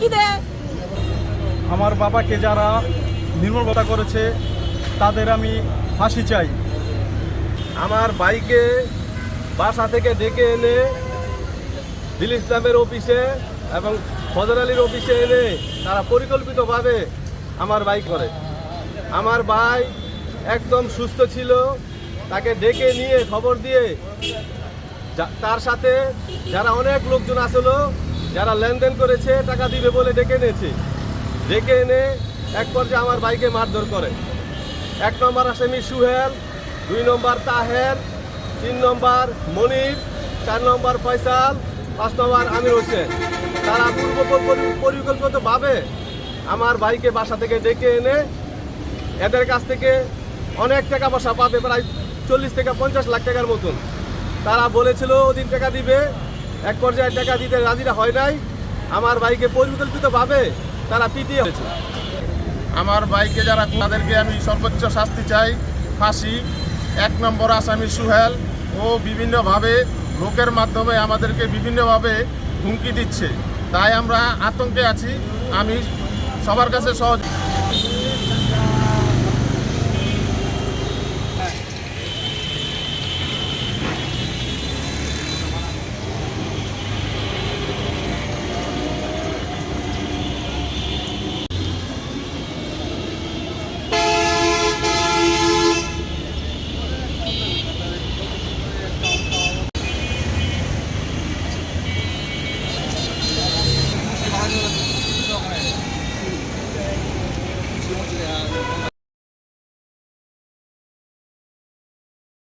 হুমকি দেয়। আমার বাবাকে যারা নির্মমতা করেছে তাদের আমি ফাঁসি চাই। আমার ভাইকে বাসা থেকে ডেকে এনে দিল ইসলামের অফিসে এবং ফজর আলীর অফিসে এনে তারা পরিকল্পিতভাবে আমার ভাই করে। আমার ভাই একদম সুস্থ ছিল, তাকে ডেকে নিয়ে খবর দিয়ে তার সাথে যারা অনেক লোকজন আসলো, যারা লেনদেন করেছে টাকা দিবে বলে ডেকে এনেছে। ডেকে এনে এক পর্যায়ে আমার ভাইকে মারধর করে। 1 নম্বর আসামি সুহেল, 2 নম্বর তাহের, 3 নম্বর মনির, 4 নম্বর ফয়সাল, 5 নম্বর আমির হোসেন। তারা পরিকল্পিতভাবে আমার ভাইকে বাসা থেকে ডেকে এনে এদের কাছ থেকে অনেক টাকা পয়সা পাবে, প্রায় 40 থেকে 50 লাখ টাকার মতন। তারা বলেছিল ওদিন টাকা দিবে, এক পর্যায়ে টাকা দিতে রাজিরা হয় নাই। আমার ভাইকে পরিকল্পিতভাবে তারা পিটিয়ে হয়েছে। আমার ভাইকে যারা তাদেরকে আমি সর্বোচ্চ শাস্তি চাই, ফাঁসি। 1 নম্বর আসামি সুহেল ও বিভিন্নভাবে লোকের মাধ্যমে আমাদেরকে বিভিন্নভাবে হুমকি দিচ্ছে, তাই আমরা আতঙ্কে আছি। আমি সবার কাছে সহজ